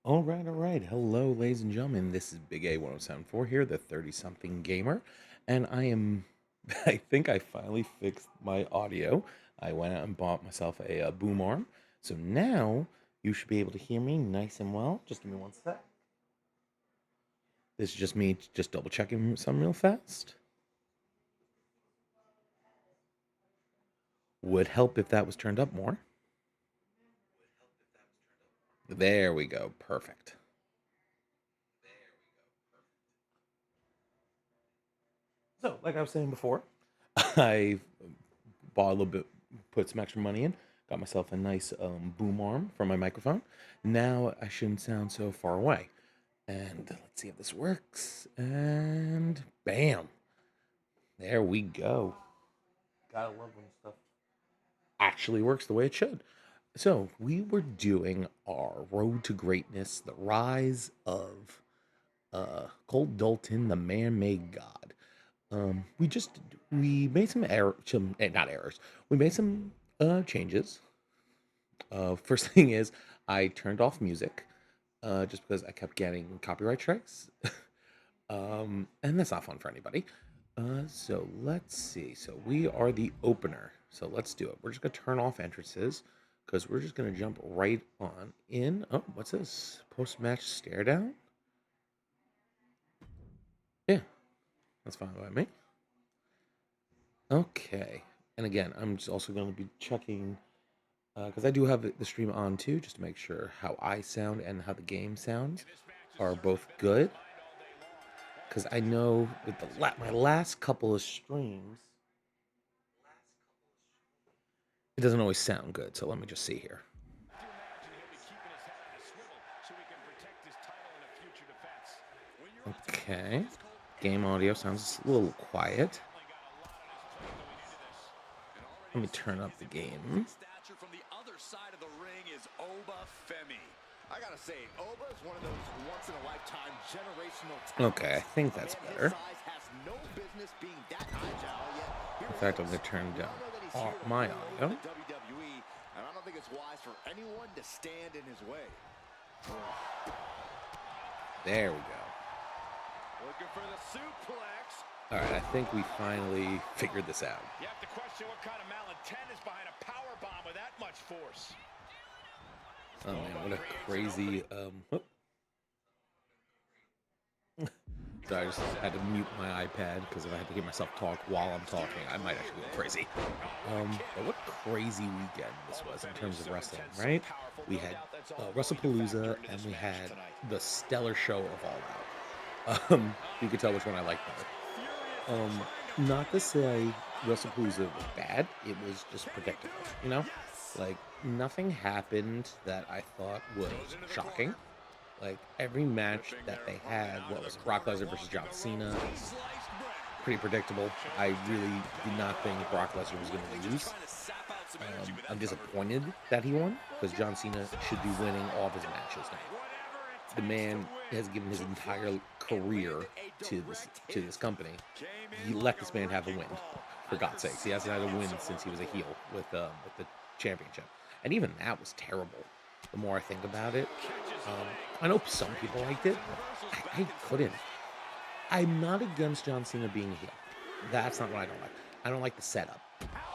All right. Hello, ladies and gentlemen. This is Big A1074 here, the 30-something gamer, and I think I finally fixed my audio. I went out and bought myself a boom arm, so now you should be able to hear me nice and well. Just give me one sec. This is just me just double checking something real fast. Would help if that was turned up more. There we go. Perfect. So, like I was saying before, I bought a little bit, put some extra money in, got myself a nice boom arm for my microphone. Now I shouldn't sound so far away. And let's see if this works. And bam, there we go. Gotta love when stuff actually works the way it should. So we were doing our Road to Greatness, the rise of Colt Dalton, the man-made god. We made some not errors. We made some changes. First thing is I turned off music, just because I kept getting copyright strikes, and that's not fun for anybody. So let's see. So we are the opener. So let's do it. We're just gonna turn off entrances because we're just gonna jump right on in. Oh, what's this? Post-match stare down? Yeah, that's fine by me. Okay. And again, I'm just also going to be checking because I do have the stream on too, just to make sure how I sound and how the game sounds are both good. Because I know with my last couple of streams, it doesn't always sound good. So let me just see here. Okay. Game audio sounds a little quiet. Let me turn up the game. From the other side of the ring is Femi. I gotta say, Oba is one of those once-in-a-lifetime generational talents. Okay, I think that's better. No being that agile, yet in fact, I'm going to turn down my audio. WWE, and I don't think it's wise for anyone to stand in his way. There we go. Looking for the suplex. All right, I think we finally figured this out. You have to question what kind of malintent is behind a power bomb with that much force. Oh man, what a crazy So I just had to mute my iPad because if I had to hear myself talk while I'm talking, I might actually go crazy. But what crazy weekend this was in terms of wrestling, right? We had WrestlePalooza and we had the stellar show of All Out. You could tell which one I liked better. Not to say WrestlePalooza was bad, it was just predictable, you know? Like, nothing happened that I thought was shocking. Like, every match that they had, what was it, Brock Lesnar versus John Cena, pretty predictable. I really did not think Brock Lesnar was going to lose. I'm disappointed that he won, because John Cena should be winning all of his matches now. The man has given his entire career to this company. He let this man have a win, for God's sakes. He hasn't had a win since he was a heel with the championship, and even that was terrible. The more I think about it, I know some people liked it. I couldn't. I'm not against John Cena being a heel. That's not what I don't like. I don't like the setup,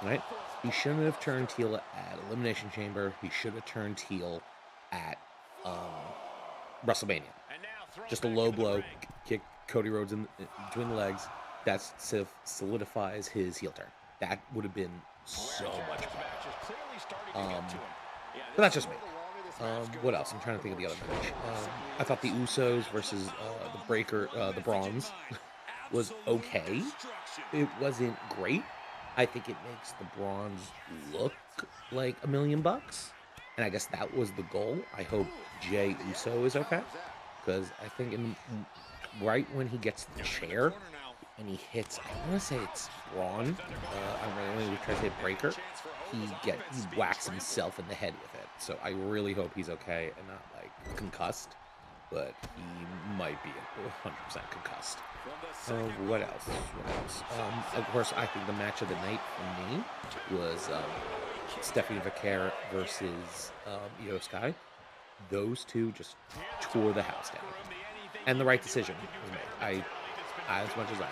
right? He shouldn't have turned heel at Elimination Chamber. He should have turned heel at WrestleMania. Just a low blow, kick Cody Rhodes in between the legs. That solidifies his heel turn. That would have been so much better. But that's just me. What else? I'm trying to think of the other match. I thought the Usos versus the Bronze was okay. It wasn't great. I think it makes the Bronze look like $1 million, and I guess that was the goal. I hope Jey Uso is okay, because I think right when he gets the chair and he hits, I want to say it's Braun. I'm really trying to say Breaker. He whacks himself in the head with it. So I really hope he's okay and not like concussed, but he might be 100% concussed. What else? Of course, I think the match of the night for me was Stephanie Vaquer versus Io Sky. Those two just tore the house down. And the right decision was made. As much as I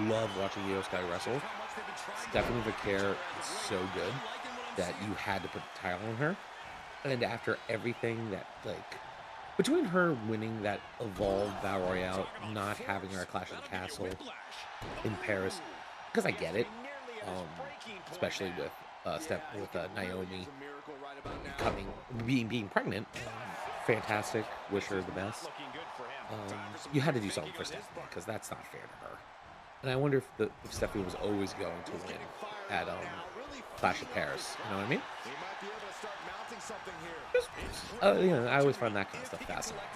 love watching Io Sky wrestle, Stephanie Vaquer is so good that you had to put the title on her. And after everything that, like, between her winning that Evolved Battle Royale, not having her at Clash of the Castle in Paris, because I get it, especially with Naomi being pregnant, fantastic. Wish her the best. You had to do something for Stephanie because that's not fair to her. And I wonder if Stephanie was always going to win at Clash of Paris. You know what I mean? I always find that kind of stuff fascinating.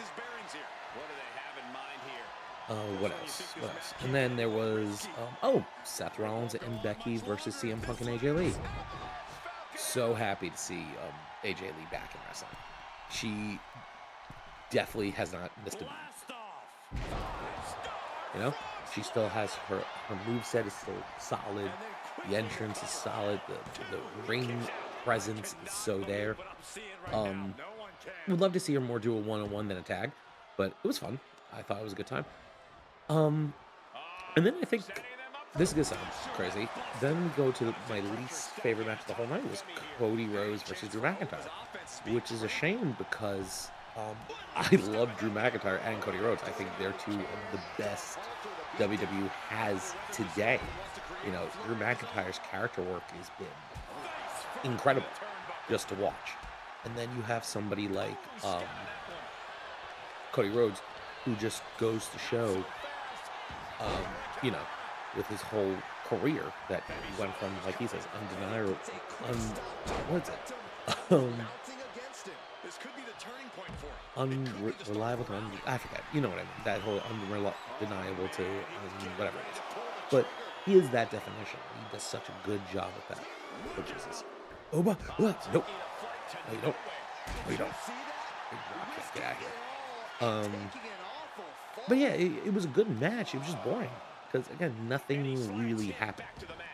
What else? And then there was Seth Rollins and Becky versus CM Punk and AJ Lee. So happy to see AJ Lee back in wrestling. She definitely has not missed a beat. You know, she still has her moveset is still solid. The entrance is solid. The ring presence is so there. Would love to see her more do a one-on-one than a tag, but it was fun. I thought it was a good time. And then I think this is gonna sound crazy. Then we go to my least favorite match of the whole night was Cody Rhodes versus Drew McIntyre, which is a shame because I love Drew McIntyre and Cody Rhodes. I think they're two of the best WWE has today. You know, Drew McIntyre's character work has been incredible just to watch. And then you have somebody like Cody Rhodes who just goes to show, you know, with his whole career that he went from, like he says, undeniable, what's it? Unreliable to I forget. You know what I mean? That whole undeniable to whatever it is. But he is that definition. He does such a good job with that. Which is this. Oba? What? Nope. No, you don't. No, you don't. Get out of here. But yeah, it was a good match. It was just boring. Because, again, nothing really happened.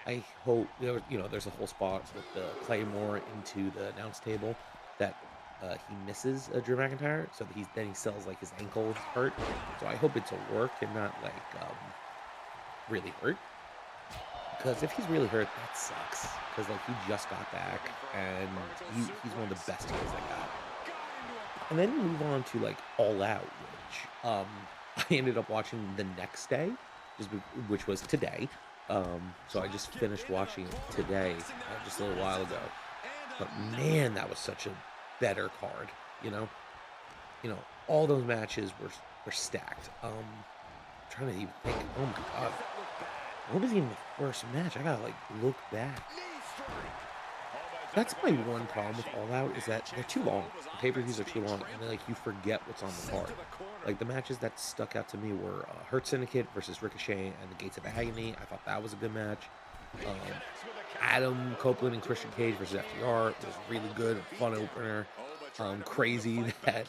I hope, you know, there's a whole spot with the Claymore into the announce table that he misses Drew McIntyre, so that he sells like his ankle is hurt. So I hope it's a work and not like really hurt. Because if he's really hurt, that sucks. Because like he just got back, and he's one of the best heels they got. And then you move on to like All Out, which I ended up watching the next day, which was today. So I just finished watching it today, just a little while ago. But man, that was such a better card, you know, all those matches were stacked. I'm trying to even think. Oh my god, what was even the first match? I gotta like look back. That's my one problem with All Out is that they're too long. The pay-per-views are too long, and then like you forget what's on the card. Like the matches that stuck out to me were Hurt Syndicate versus Ricochet and the Gates of Agony. I thought that was a good match. Adam Copeland and Christian Cage versus FTR was really good, fun opener. Crazy that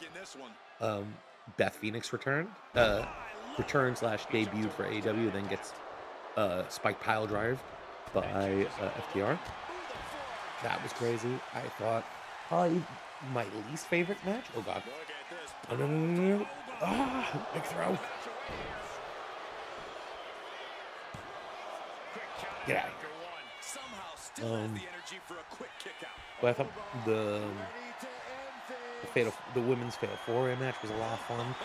Beth Phoenix returned /debuted for AEW, then gets Spike Pile Drive by FTR. That was crazy. I thought probably my least favorite match. Oh god. Oh, no. Ah, big throw. Get out of here. But I thought the women's Fatal 4-Way match was a lot of fun.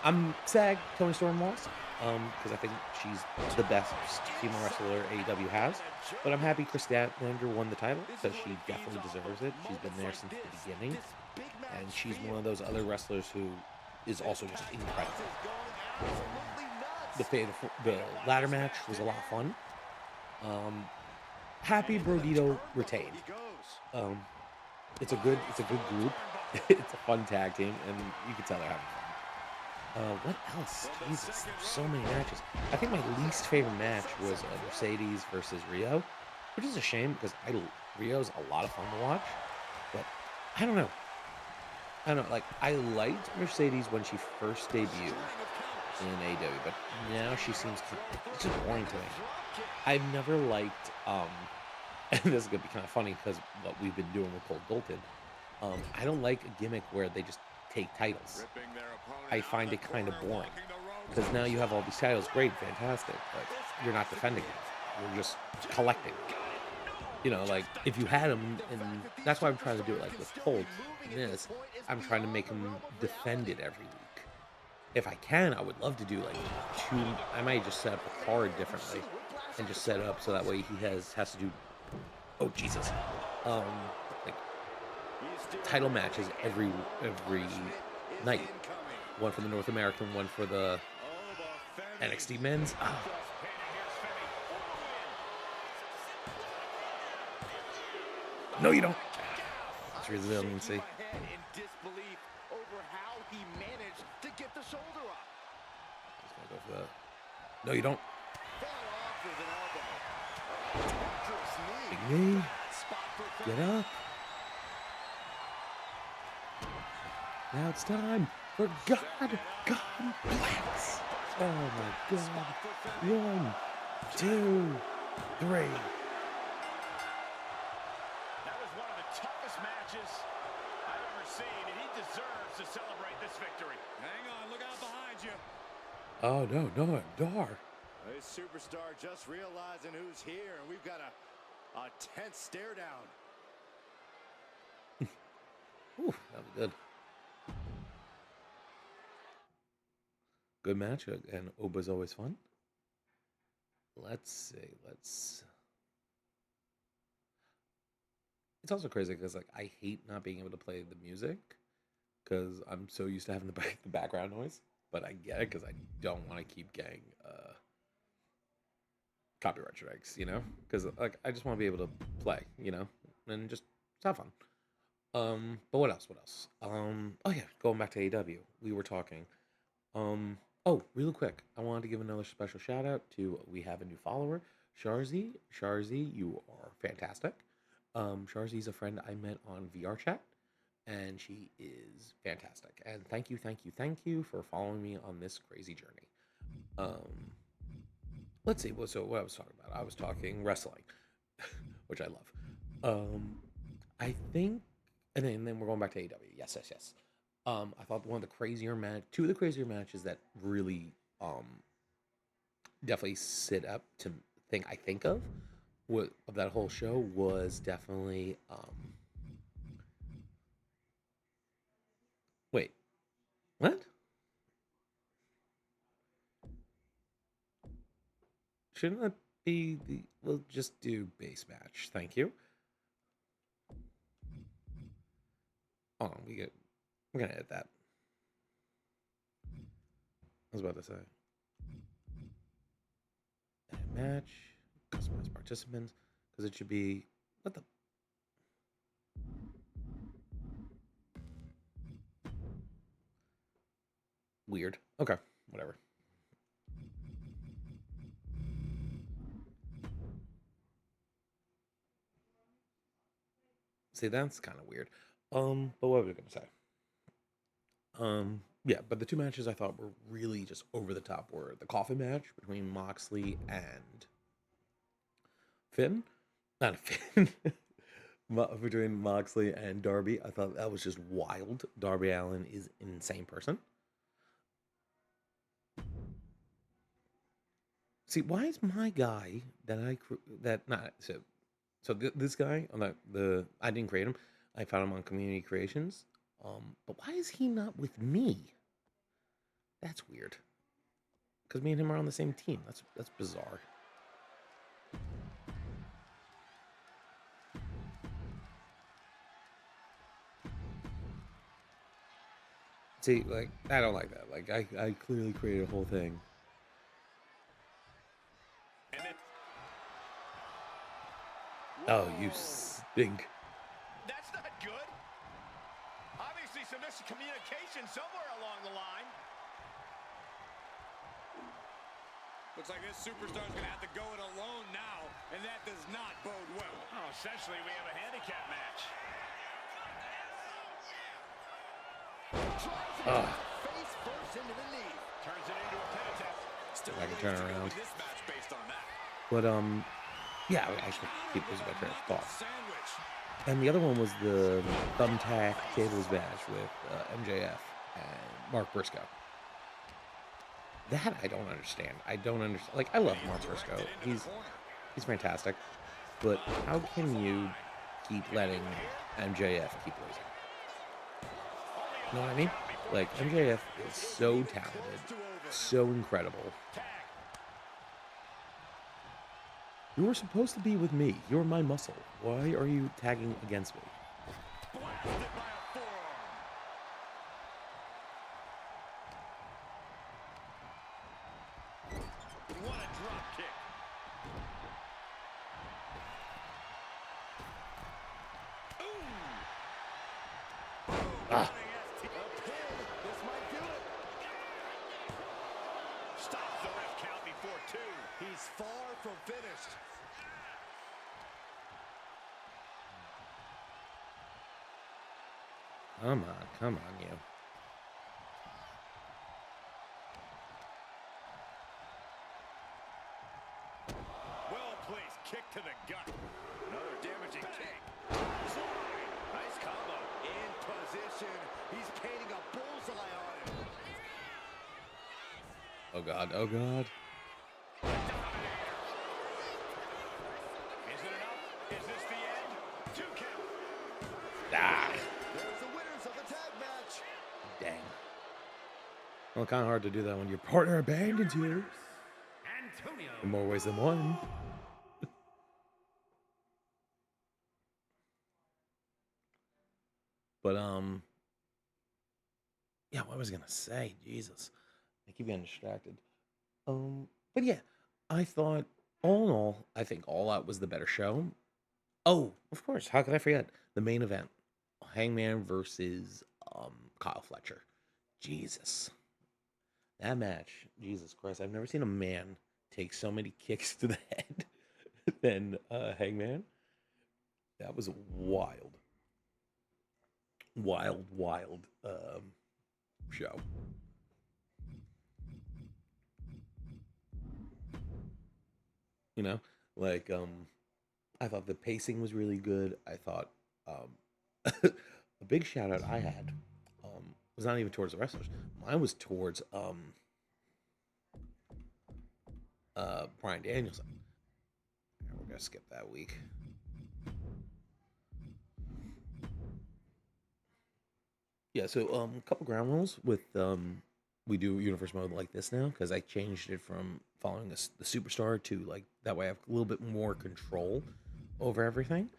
I'm sad Toni Storm lost, because I think she's the best female wrestler AEW has. But I'm happy Chris Statlander won the title, because she definitely deserves it. She's been there since the beginning, and she's one of those other wrestlers who is also just incredible. The ladder match was a lot of fun. Happy Brodito retained. It's a good group. It's a fun tag team, and you can tell they're having fun. What else? Jesus, so many matches. I think my least favorite match was Mercedes versus Rio, which is a shame because Rio's a lot of fun to watch, but I don't know. Like I liked Mercedes when she first debuted in AEW, but now she seems it's just boring to me. I've never liked and this is gonna be kind of funny because what we've been doing with Cole Dalton. I don't like a gimmick where they just take titles. I find it kind of boring because now you have all these titles, great, fantastic, but you're not defending them. You're just collecting. Like if you had them, and that's why I'm trying to do it. Like with Colt and this, I'm trying to make him defend it every week. If I can, I would love to do like two. I might just set up the card differently and just set it up so that way he has to do. Oh Jesus, like title matches every night. One for the North American, one for the NXT Men's. No, you don't. It's resiliency. In disbelief over how he managed to get the shoulder up. He's gonna go for that. No, you don't. Big knee. Get up. Now it's time for God Complex. Oh my God. 1, 2, 3. I've ever seen, and he deserves to celebrate this victory. Hang on, look out behind you. Oh no, Dar. This superstar just realizing who's here, and we've got a tense stare down. Ooh, that was good. Good match, and Oba's always fun. Let's see, It's also crazy because like I hate not being able to play the music because I'm so used to having the background noise. But I get it because I don't want to keep getting copyright strikes, Because like I just want to be able to play, and just have fun. But what else? Oh yeah, going back to AEW, we were talking. Oh, really quick, I wanted to give another special shout out to we have a new follower, Sharzy. Sharzy, you are fantastic. Sharzy's a friend I met on VR chat, and she is fantastic. And thank you for following me on this crazy journey. Let's see. So what I was talking about, I was talking wrestling, which I love. I think, and then we're going back to AEW. Yes. I thought two of the crazier matches that really, definitely sit up to think of that whole show was definitely wait, what? Shouldn't that be we'll just do base match, thank you. Oh, we're gonna edit that. I was about to say edit match, customize participants, because it should be what the weird. Okay, whatever. See, that's kind of weird. But what was I gonna say? Yeah, but the two matches I thought were really just over the top were the coffin match between Moxley and Finn. Not Finn. Between Moxley and Darby. I thought that was just wild. Darby Allin is an insane person. See, why is my guy this guy on the I didn't create him. I found him on Community Creations. But why is he not with me? That's weird. Because me and him are on the same team. That's bizarre. See, like, I don't like that. Like, I clearly created a whole thing. Oh, you stink. That's not good. Obviously some miscommunication somewhere along the line. Looks like this superstar's going to have to go it alone now, and that does not bode well. Oh, essentially we have a handicap match. Face first into the knee. Turns it into a pin attempt. Still I can turn around. This match based on that. But yeah, I should keep this my train of thought. Sandwich. And the other one was the thumbtack tables match with MJF and Mark Briscoe. That I don't understand. I don't understand. Like, I love Mark Briscoe. He's fantastic. But how can you keep letting MJF keep losing? You know what I mean? Like, MJF is so talented, so incredible. You were supposed to be with me. You're my muscle. Why are you tagging against me? What a drop kick. Ah. This might do it. Stops the ref count before 2. He's far from finished. Come on, you. Well-placed kick to the gut. Another damaging kick. Slide. Nice combo. In position. He's painting a bullseye on him. Oh, God. Oh, God. Is it enough? Is this the end? 2 count. Ah. There's the winners of the tag match. Dang. Well, kind of hard to do that when your partner abandons you. In more ways than one. But, yeah, what was I gonna say? Jesus. I keep getting distracted. But yeah, I thought, all in all, I think All Out was the better show. Oh, of course, how could I forget? The main event. Hangman versus Kyle Fletcher. Jesus. That match, Jesus Christ, I've never seen a man take so many kicks to the head than Hangman. That was wild. Wild show. You know, like I thought the pacing was really good. I thought a big shout out I had was not even towards the wrestlers. Mine was towards Brian Danielson. We're gonna skip that week. Yeah, so a couple ground rules with we do universe mode like this now because I changed it from following the superstar to like that way I have a little bit more control over everything.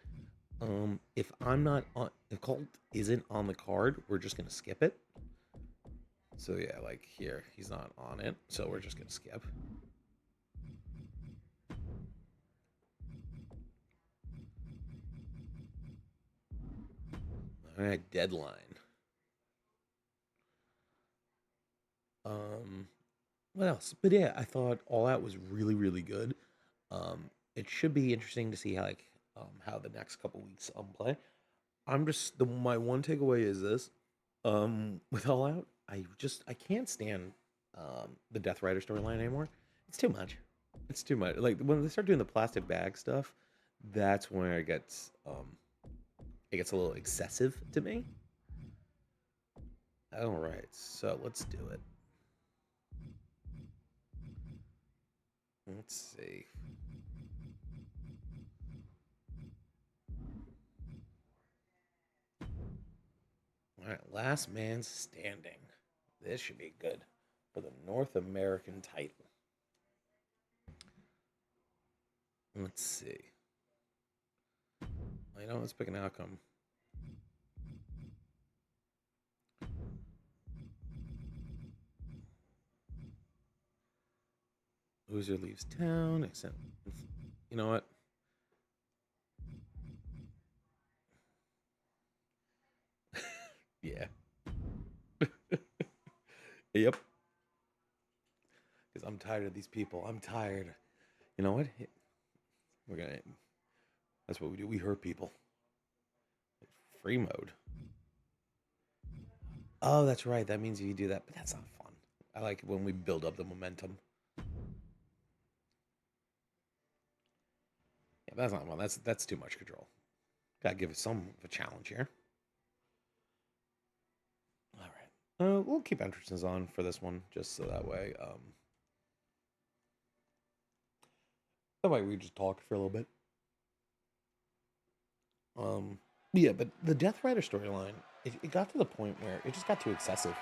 If I'm not on, if Colt isn't on the card, we're just gonna skip it. So yeah, like here, he's not on it, so we're just gonna skip. All right, deadline. What else? But yeah, I thought All Out was really good. It should be interesting to see how the next couple weeks play. I'm just my one takeaway is this. With All Out, I can't stand the Death Rider storyline anymore. It's too much. It's too much. Like when they start doing the plastic bag stuff, that's where it gets a little excessive to me. All right, so let's do it. Let's see. All right, last man standing. This should be good for the North American title. Let's see. Let's pick an outcome. Loser leaves town, except, you know what? Yeah. Yep. Because I'm tired of these people. I'm tired. You know what? We're gonna. That's what we do. We hurt people. Free mode. Oh, that's right. That means you do that, but that's not fun. I like it when we build up the momentum. Yeah, that's not fun. That's too much control. Gotta give it some of a challenge here. All right. We'll keep entrances on for this one, just so that way we just talk for a little bit. Yeah, but the Death Rider storyline, it got to the point where it just got too excessive,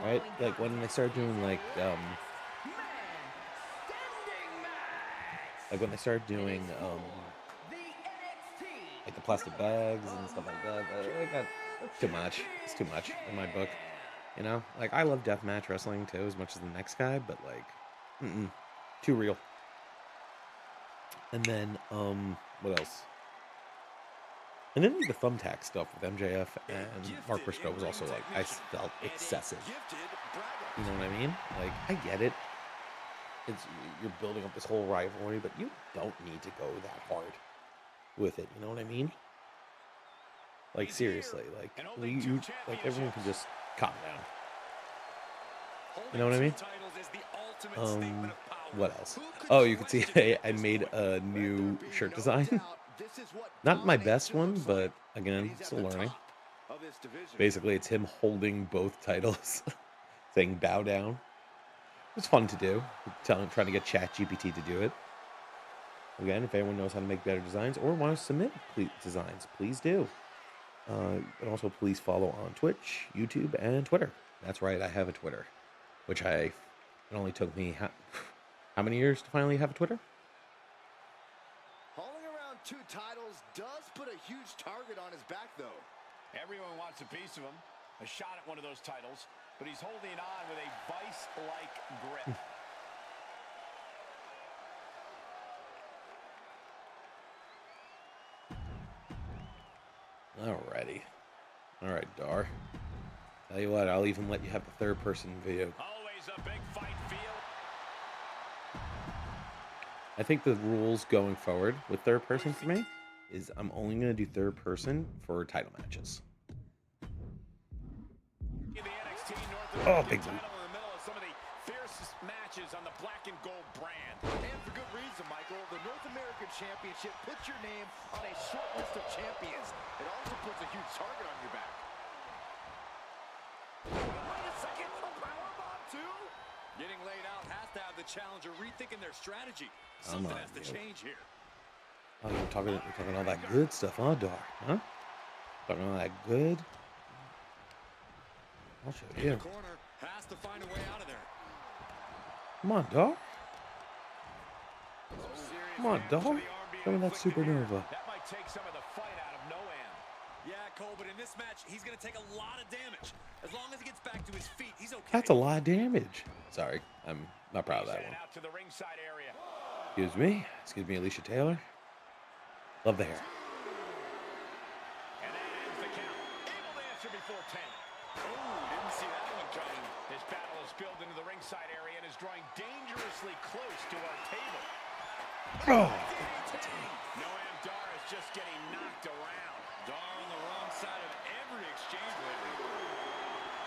right? Like when they started doing like when they started doing like the plastic bags and stuff like that, that's too much. It's too much in my book. You know, like I love deathmatch wrestling too, as much as the next guy, but like, too real. And then, what else? And then the thumbtack stuff with MJF and Mark Briscoe was also like, I felt excessive. You know what I mean? Like, I get it. You're building up this whole rivalry, but you don't need to go that hard with it. You know what I mean? Like seriously, like like everyone can just calm down. You know what I mean? What else? Oh, you can see I made a new shirt design. Not my best one, but again, still learning. Basically, it's him holding both titles, saying "bow down." It's fun to do. Trying to get ChatGPT to do it. Again, if anyone knows how to make better designs or wants to submit designs, please do. And also, please follow on Twitch, YouTube, and Twitter. That's right, I have a Twitter, which it only took me how many years to finally have a Twitter? Hauling around 2 titles does put a huge target on his back, though. Everyone wants a piece of him, a shot at one of those titles, but he's holding on with a vice-like grip. Alrighty. Alright, Dar. Tell you what, I'll even let you have the third-person video. Always a big fight feel. I think the rules going forward with third-person for me is I'm only going to do third-person for title matches. Oh, big boot. Some of the fiercest matches on the black and gold brand. And for good reason, Michael. The North American Championship puts your name on a short list of champions. It also puts a huge target on your back. Wait a second. A powerbomb, too? Getting laid out has to have the challenger rethinking their strategy. Something has to change here. Oh, you're talking all that good stuff, huh, Dar? Huh? Talking all that good? I'll show you. Corner has to find a way out of there. Come on, Dar. Come on, dog. Show me that supernova. That might take some of the fight out of Noam. Yeah, Cole, but in this match, he's going to take a lot of damage. As long as he gets back to his feet, he's okay. That's a lot of damage. Sorry, I'm not proud of that one. Out to the ringside area. Excuse me. Excuse me, Alicia Taylor. Love the hair. And that ends the count. Able to answer before 10. Oh, didn't see that one coming. This battle is spilled into the ringside area and is drawing dangerously close to our table. Oh. Noam Dar is just getting knocked around. Dar on the wrong side of every exchange lately.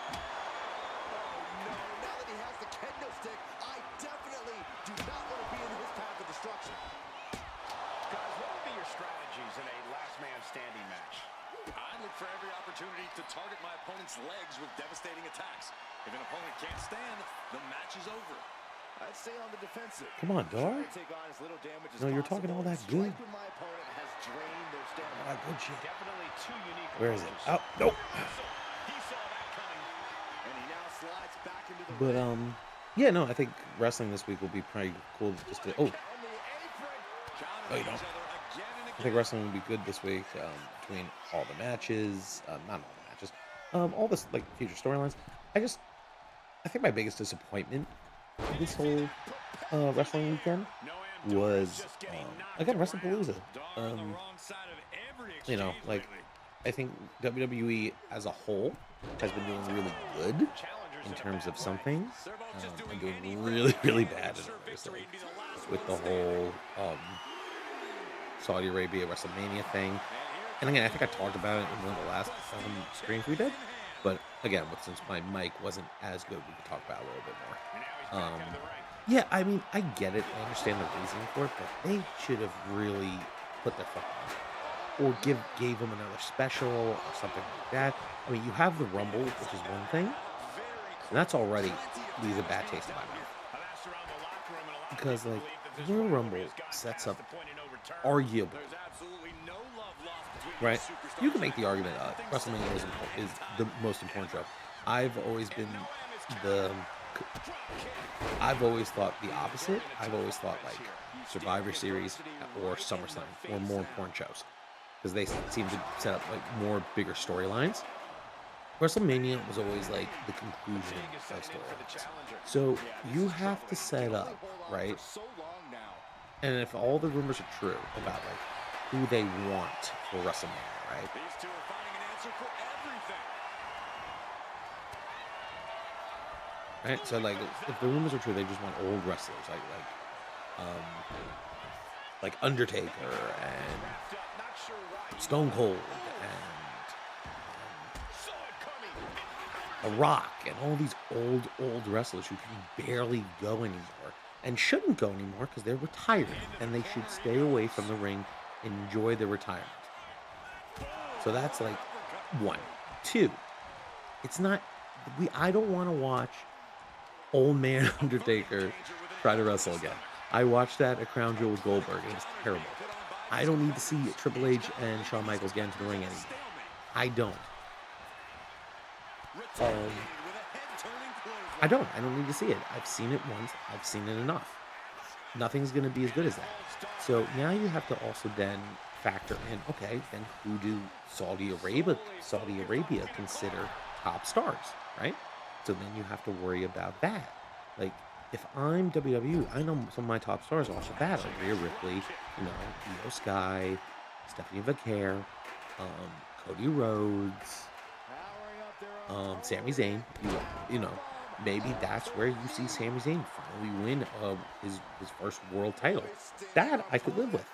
Oh, no. Now that he has the kendo stick, I definitely do not want to be in his path of destruction. Guys, what would be your strategies in a last man standing match? I look for every opportunity to target my opponent's legs with devastating attacks. If an opponent can't stand, the match is over. I'd stay on the defensive. Come on, Dar. Take on as little damage as No, you're talking all that good. When my opponent has drained their stamina. All that good shit. Definitely two unique Where is it? approaches. Oh, nope. He saw that coming. And he now slides back into the But ring. yeah, no, I think wrestling this week will be pretty cool. Just to, oh, On the apron. no, you don't. I think wrestling will be good this week between all the matches, not all the matches, all this like future storylines. I think my biggest disappointment this whole wrestling weekend was again WrestlePalooza. You know, like I think WWE as a whole has been doing really good in terms of some things, and doing really, really bad in others, like with the whole Saudi Arabia WrestleMania thing. And again, I think I talked about it in one of the last streams we did. But again, since my mic wasn't as good, we could talk about it a little bit more. Yeah, I mean, I get it. I understand the reasoning for it, but they should have really put their foot down. or gave him another special or something like that. I mean, you have the Rumble, which is one thing, and that's already leaves a bad taste in my mouth because like the Royal Rumble sets up arguable, right? You can make the argument WrestleMania is the most important show. I've always been the I've always thought the opposite. I've always thought like Survivor Series or SummerSlam were more important shows because they seem to set up like more bigger storylines. WrestleMania was always like the conclusion of storylines. So you have to set up, right? And if all the rumors are true about like who they want for WrestleMania, right? These two are finding an answer for everything. Right? So like if the rumors are true, they just want old wrestlers like Undertaker and Stone Cold and The Rock and all these old wrestlers who can barely go anymore and shouldn't go anymore because they're retired and they should stay away from the ring and enjoy their retirement. So that's like one. Two, it's not I don't want to watch old man Undertaker try to wrestle again. I watched that at Crown Jewel with Goldberg and it was terrible. I don't need to see Triple H and Shawn Michaels get into the ring anymore. I don't. I don't need to see it. I've seen it once. I've seen it enough. Nothing's going to be as good as that. So now you have to also then factor in, okay, then who do Saudi Arabia consider top stars, right? So then you have to worry about that. Like, if I'm WWE, I know some of my top stars off the bat, like Rhea Ripley, Io Sky, Stephanie Vaquer, Cody Rhodes, Sami Zayn. Maybe that's where you see Sami Zayn finally win his first world title. That I could live with,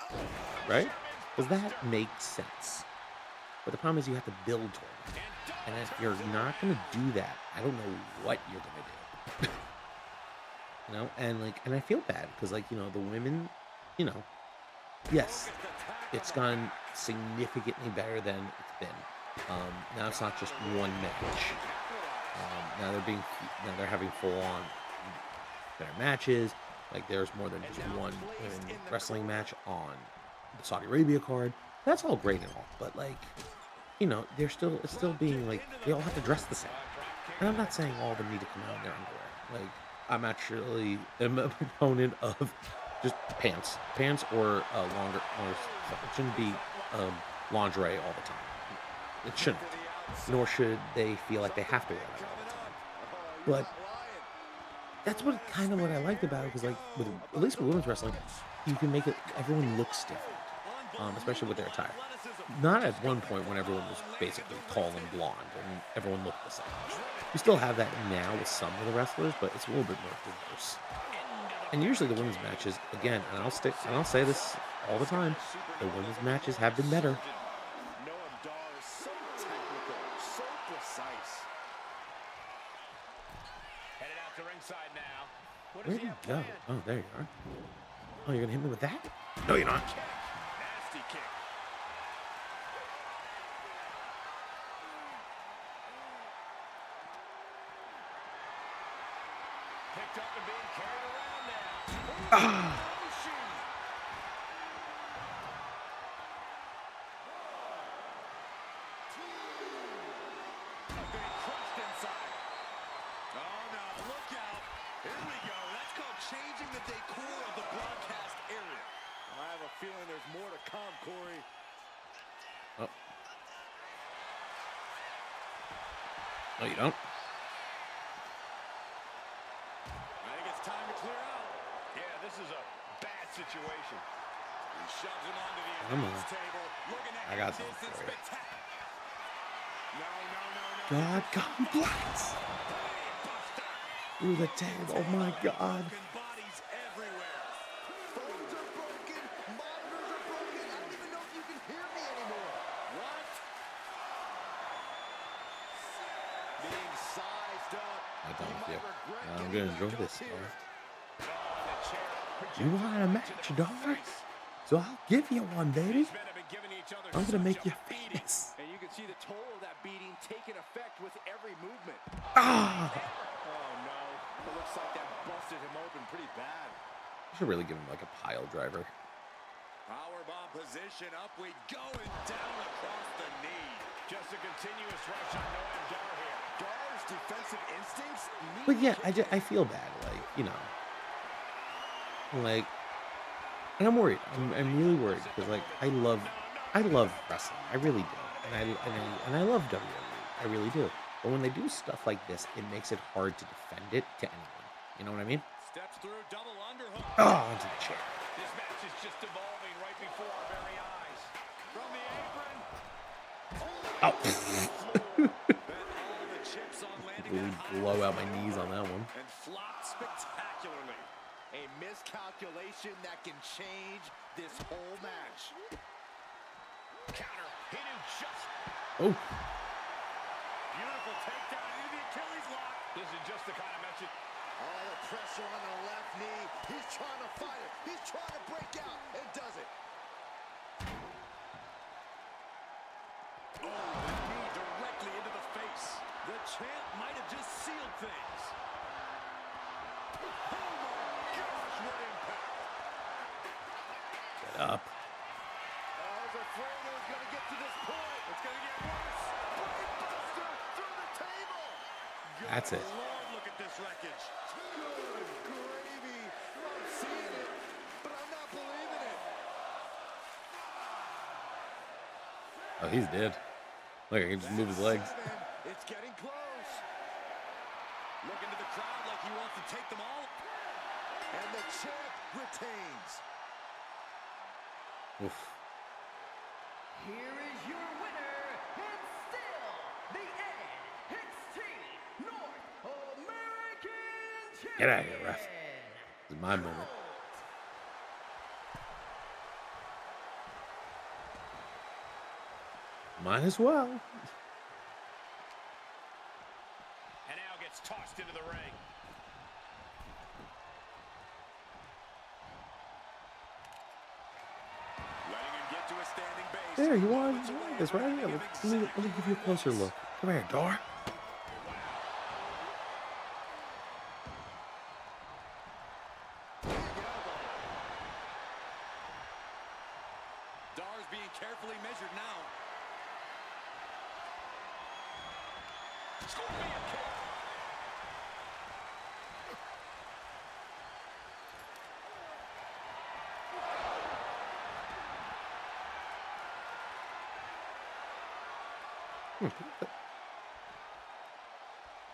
right? Because that makes sense. But the problem is you have to build toward it. And if you're not going to do that, I don't know what you're going to do. And I feel bad because the women, yes, it's gone significantly better than it's been. Now it's not just one match. Now they're having full on better matches. Like there's more than just one women wrestling match on the Saudi Arabia card. That's all great and all, but it's still being like they all have to dress the same. And I'm not saying all of them need to come out in their underwear. Like I'm actually am a proponent of just pants or longer, or it shouldn't be lingerie all the time. It shouldn't. Nor should they feel like they have to wear that all the time. But that's what I liked about it, because at least with women's wrestling, you can make it everyone looks different, especially with their attire. Not at one point when everyone was basically tall and blonde and everyone looked the same. We still have that now with some of the wrestlers, but it's a little bit more diverse. And usually the women's matches, again, and I'll say this all the time, the women's matches have been better. Where'd you go? Oh, there you are. Oh, you're gonna hit me with that? No, you're not. Nasty kick. Picked up and being carried around now. Ah. Being crushed inside. Oh no, look out. Here we go. That's called changing the decor of the broadcast area. I have a feeling there's more to come, Corey. Oh. No, you don't. I think it's time to clear out. Yeah, this is a bad situation. He shoves him onto the announce table. Looking at I got this something for you. spectacular. No. God complex. Through the table. Oh my God. Bodies everywhere. Phones are broken. Monitors are broken. I don't even know if you can hear me anymore. What? Being sized up. I'm done with you. I'm getting gonna enjoy back this. up here. You want a match, dog? So I'll give you one, baby. These men have been giving each each other I'm gonna such make a you beating. famous. And you can see the toll of that beating taking effect with every movement. Ah! Oh, no. It looks like that busted him open pretty bad. I should really give him like a pile driver. Powerbomb position, up we go, and down across the knee. Just a continuous rush on Noam Dar here. Dar's defensive instincts need But yeah, to kick I in. feel bad, like, like, and I'm worried. I'm really worried because like I love wrestling. I really do, and I love WWE. I really do. But when they do stuff like this, it makes it hard to defend it to anyone. You know what I mean? Steps through, double underhook. Oh, onto the chair. This match is just evolving right before our very eyes. From the apron. Oh, Bet all the chips on landing really that high blow out fly my knees on that one. and flopped spectacularly. A miscalculation that can change this whole match. Counter. He knew just. Oh, Beautiful takedown into the Achilles lock. This is just the kind of match. All the pressure on the left knee. He's trying to fight it. He's trying to break out and does it. Oh, the knee directly into the face. The champ might have just sealed things. Oh my gosh, what impact. get up. I was afraid it was going to get to this point. It's going to get worse. Brainbuster through the table. That's it. Lord, look at this wreckage. Good gravy. I'm seeing it, but I'm not believing it. Oh, he's dead. Look, he can just move his legs. It's getting close. Look into the crowd like he wants to take them all. And the champ retains. Oof. Here is your winner, and still the NXT North American Champion. Get out of here, ref. This is my moment. Might as well. And now gets tossed into the ring. Letting him get to a standing base. There, you won. Moments You away won this, from right? having Yeah, him let me give you a closer look. Come here, Dar. Dar's being carefully measured now. Scorpion kick.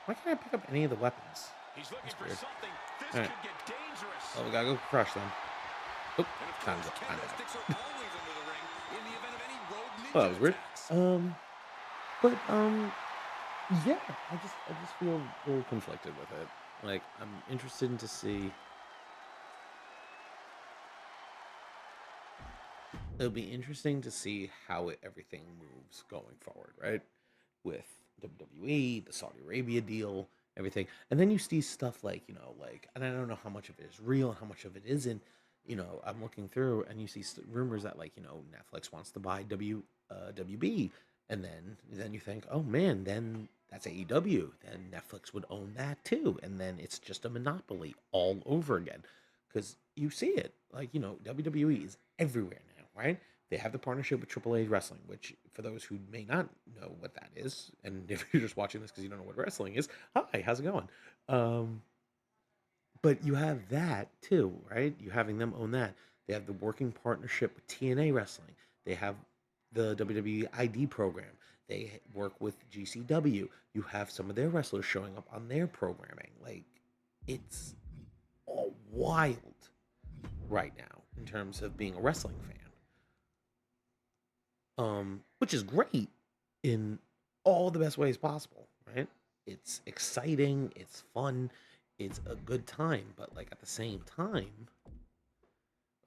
Why can't I pick up any of the weapons? He's looking for weird. something. This All right. could get dangerous. Oh, we gotta go crush them. Oh, And of time's course, up. Time's up. candlesticks are always under the ring in the event of any rogue ninja Oh, that was weird. attacks. Yeah, I just feel a little conflicted with it. Like, I'm interested to see. It'll be interesting to see how everything moves going forward, right? With WWE, the Saudi Arabia deal, everything. And then you see stuff like, and I don't know how much of it is real and how much of it isn't. I'm looking through and you see rumors that, like, Netflix wants to buy WB. And then you think, oh man, then that's AEW. Then Netflix would own that too. And then it's just a monopoly all over again. Because you see it. Like, WWE is everywhere now, right? They have the partnership with AAA Wrestling, which, for those who may not know what that is, and if you're just watching this because you don't know what wrestling is, hi, how's it going? But you have that too, right? You having them own that. They have the working partnership with TNA Wrestling. They have the WWE ID program. They work with GCW. You have some of their wrestlers showing up on their programming. Like, it's all wild right now in terms of being a wrestling fan. Which is great in all the best ways possible, right? It's exciting, it's fun, it's a good time, but like at the same time,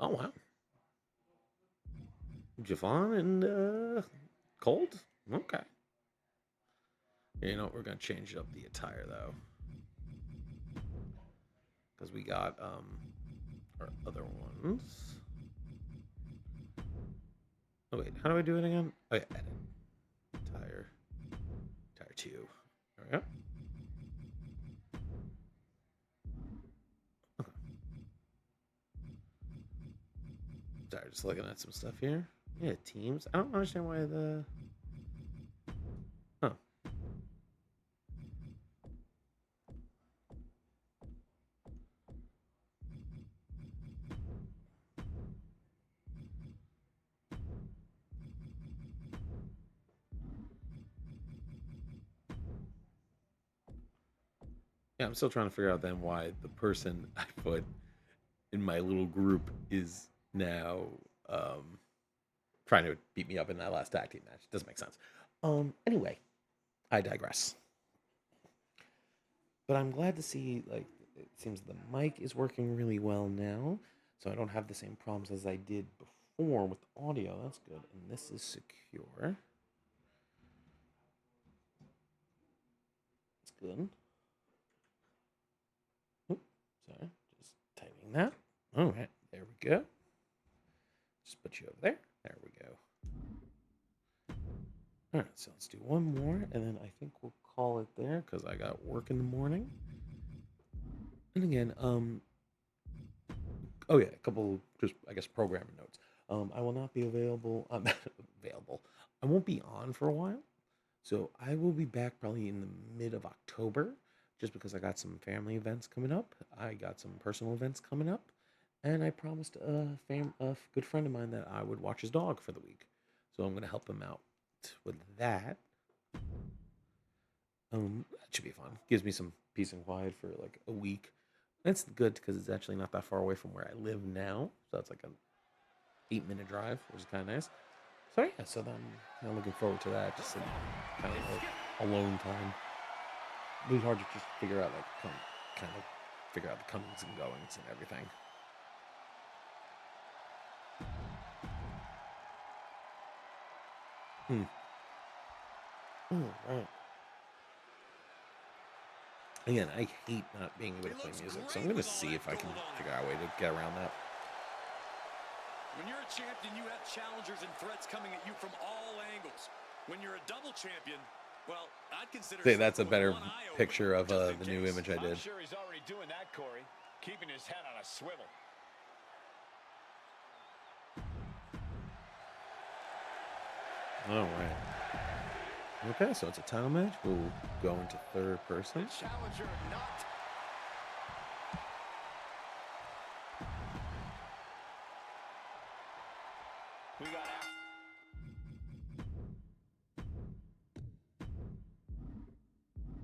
oh wow. Javon and Cold? Okay. You know what, we're gonna change up the attire though. Because we got our other ones. Oh wait, how do I do it again? Oh yeah, edit. Tire 2. There we go. Okay. Sorry, just looking at some stuff here. Yeah, teams. I don't understand why the. Huh. Yeah, I'm still trying to figure out then why the person I put in my little group is now trying to beat me up in that last tag team match. Doesn't make sense. Anyway, I digress. But I'm glad to see, like, it seems the mic is working really well now, so I don't have the same problems as I did before with audio. That's good. And this is secure. That's good. Oop, sorry, just typing that. All right, there we go. Just put you over there. There we go. All right, so let's do one more, and then I think we'll call it there because I got work in the morning. And again, oh yeah, a couple just I guess programming notes. I will not be available. Available. I won't be on for a while, so I will be back probably in the mid of October, just because I got some family events coming up. I got some personal events coming up, and I promised a good friend of mine that I would watch his dog for the week, so I'm gonna help him out with that. That should be fun. Gives me some peace and quiet for like a week. That's good because it's actually not that far away from where I live now. So it's like an 8-minute drive, which is kind of nice. So yeah, so then I'm kind of looking forward to that. Just some kind of like alone time. It was hard to just figure out like kind of figure out the comings and goings and everything. Right. Again, I hate not being able to play music, so I'm going to see if I can figure out a way to get around that. When you're a champion, you have challengers and threats coming at you from all angles. When you're a double champion, well, I'd consider... Say that's a better picture of the new image I did. I'm sure he's already doing that, Corey. Keeping his head on a swivel. All right. Okay, so it's a title match. We'll go into third person. The challenger not. We got out.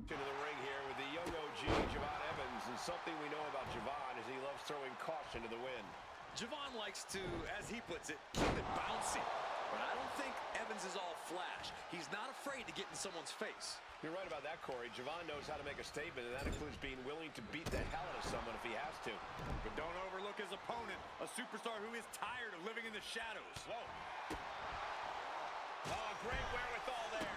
To the ring here with the young OG, Javon Evans. And something we know about Javon is he loves throwing caution to the wind. Javon likes to, as he puts it, keep it bouncy. But I don't think Evans is all flash. He's not afraid to get in someone's face. You're right about that, Corey. Javon knows how to make a statement, and that includes being willing to beat the hell out of someone if he has to. But don't overlook his opponent, a superstar who is tired of living in the shadows. Whoa. Oh, great wherewithal there.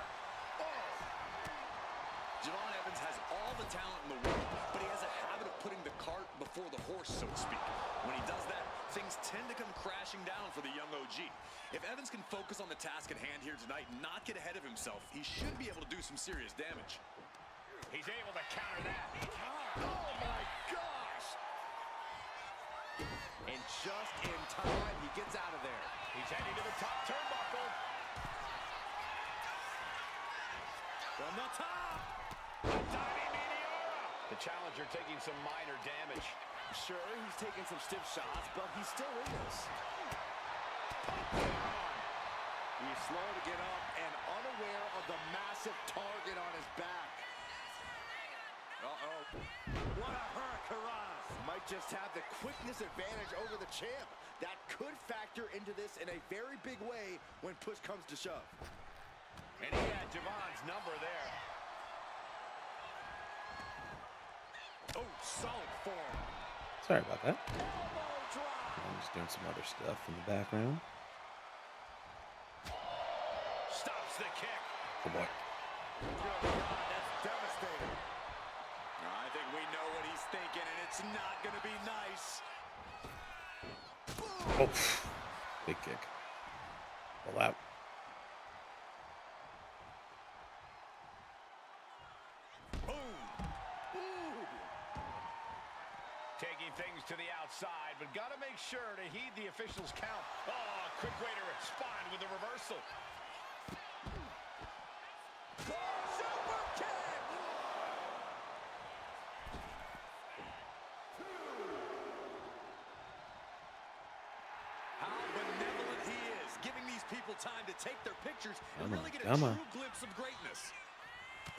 Oh. Javon Evans has all the talent in the world, but he has a habit of putting the cart before the horse, so to speak. When he does that, things tend to come crashing down for the young OG. If Evans can focus on the task at hand here tonight and not get ahead of himself, he should be able to do some serious damage. He's able to counter that. Oh, my gosh. And just in time, he gets out of there. He's heading to the top turnbuckle. From the top. Diving meteora. The challenger taking some minor damage. Sure, he's taking some stiff shots, but he's still in this. He's slow to get up and unaware of the massive target on his back. Uh-oh. What a hurricanrana. Might just have the quickness advantage over the champ. That could factor into this in a very big way when push comes to shove. And he had Javon's number there. Oh, solid form. Sorry about that. I'm just doing some other stuff in the background. Stops the kick. Oh boy. Good God, that's devastating. I think we know what he's thinking, and it's not going to be nice. Oh, big kick. Well, out. Taking things to the outside, but got to make sure to heed the official's count. Oh, quick way to respond with a reversal. Super kick! How benevolent he is, giving these people time to take their pictures and Come on, really get a come on. true glimpse of greatness.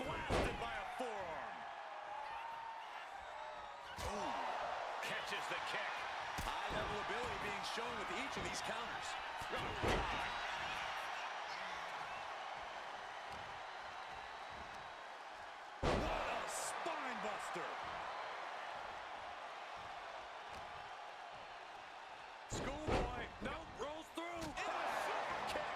Blasted by a forearm. Catches the kick. High level ability being shown with each of these counters. What a spine buster. Schoolboy, nope, rolls through. And a super kick.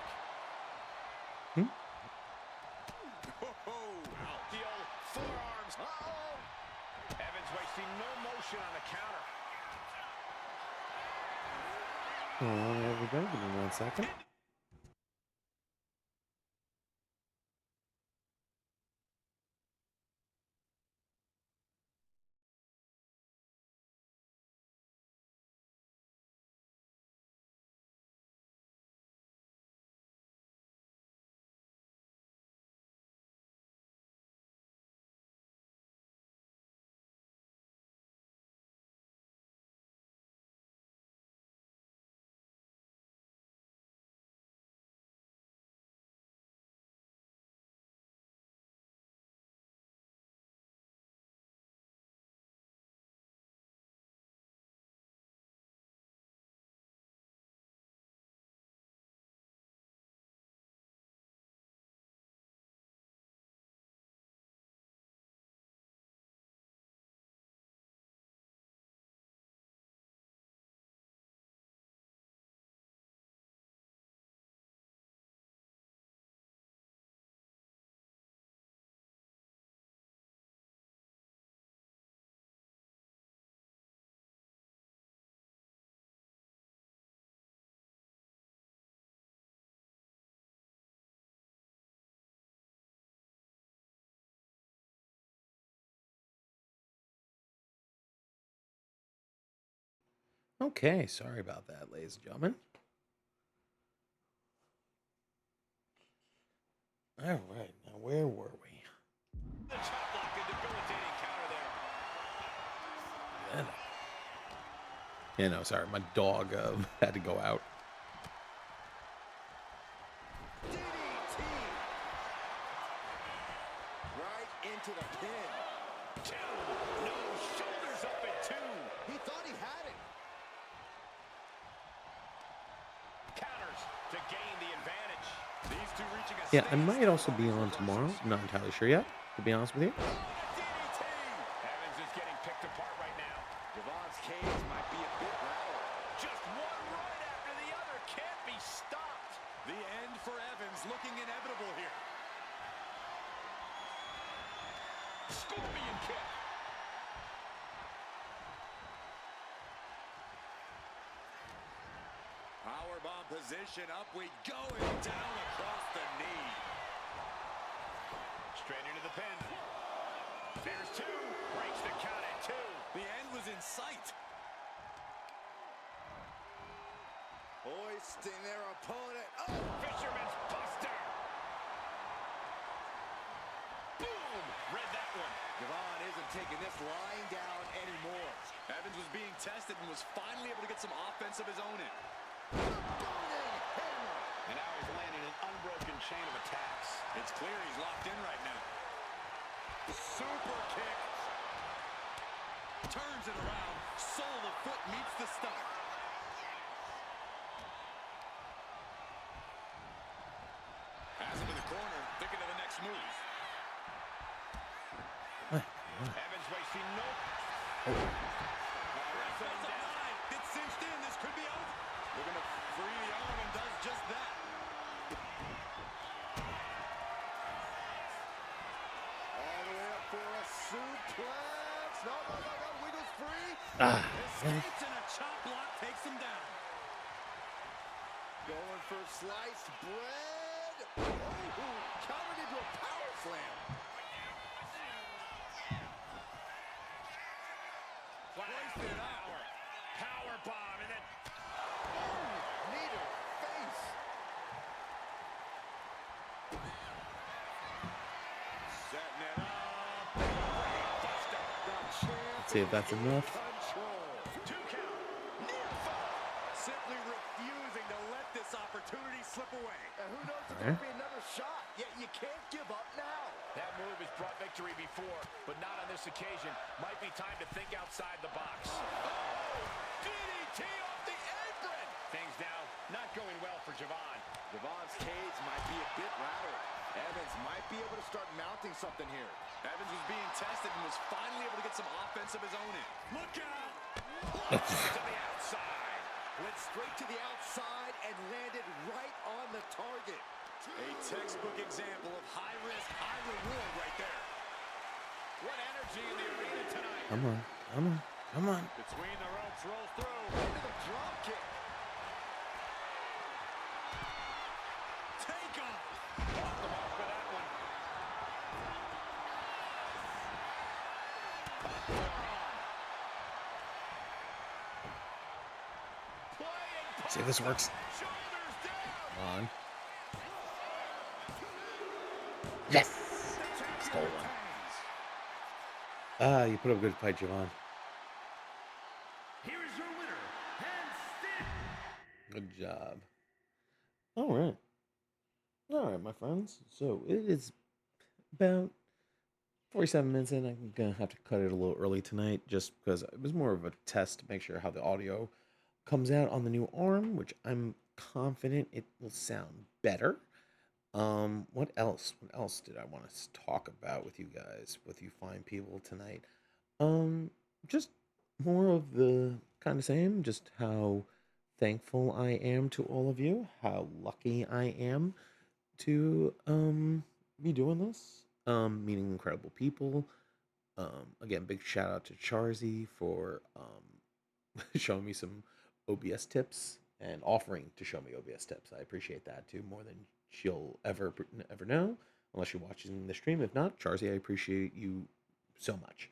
The old forearms. Evans wasting no motion on the counter. Oh, everybody, give me 1 second. Okay, sorry about that, ladies and gentlemen. All right, now where were we? The chop block, a debilitating counter there. Yeah, no, sorry, my dog had to go out. DDT. Right into the pin. Two. No, shoulders up at two. He thought he had it. Counters to gain the advantage. These two reaching a Yeah, I might also be on tomorrow. I'm not entirely sure yet, to be honest with you. DDT. Evans is getting picked apart right now. Devon's cage might be a bit rattled. Just one right after the other can't be stopped. The end for Evans looking inevitable here. Scorpion kick. Powerbomb position, up we go, and down across the knee. Straight into the pin. There's two. Breaks the count at two. The end was in sight. Hoisting their opponent. Oh, Fisherman's Buster. Boom. Read that one. Devon isn't taking this lying down anymore. Evans was being tested and was finally able to get some offense of his own in. And now he's landing an unbroken chain of attacks. It's clear he's locked in right now. Super kick. Turns it around. Sole of the foot meets the stomach. Has him in the corner, thinking of the next move. Evans wasting no... Wrestling down. Gets cinched in. This could be over. Looking to free the arm and does just that. All the way up for a suplex. No. Wiggles free. Escapes and a chop block takes him down. Going for sliced bread. Oh, countered into a power slam. Wasted power. Power bomb, and then Knee to face. Setting it up. Buster. The champ Let's see if that's is in enough. control. 2 count. Near fall. Simply refusing to let this opportunity slip away. And who knows if Alright. there'll be another shot. Yet you can't give up now. That move has brought victory before, but not on this occasion. Might be time to think outside the box. DDT off the apron. Things now not going well for Javon. Javon's cage might be a bit rattled. Evans might be able to start mounting something here. Evans was being tested and was finally able to get some offense of his own in. Look out. To the outside. Went straight to the outside and landed right on the target. A textbook example of high risk, high reward right there. What energy in the arena tonight. Come on, come on, come on. Between the ropes, rolls through. Into the drop kick. Take off. Off the mark for that one. Playing See if this works. shoulders down. Come on. Yes! Stole one. Ah, you put up a good fight, Javon. Here is your winner, and still Good job. All right. All right, my friends. So it is about 47 minutes in. I'm going to have to cut it a little early tonight just because it was more of a test to make sure how the audio comes out on the new arm, which I'm confident it will sound better. What else? What else did I want to talk about with you guys, with you fine people tonight? Just more of the kind of same, just how thankful I am to all of you, how lucky I am to be doing this, meeting incredible people. Again, big shout out to Charzy for showing me some OBS tips and offering to show me OBS tips. I appreciate that too, more than she'll ever know, unless you're watching the stream. If not, Charzy, I appreciate you so much.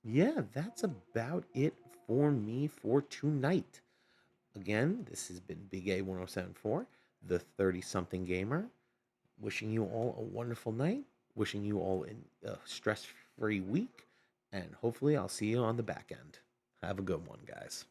Yeah, that's about it for me for tonight. Again, this has been Big A 1074, the 30-something gamer. Wishing you all a wonderful night. Wishing you all a stress-free week. And hopefully I'll see you on the back end. Have a good one, guys.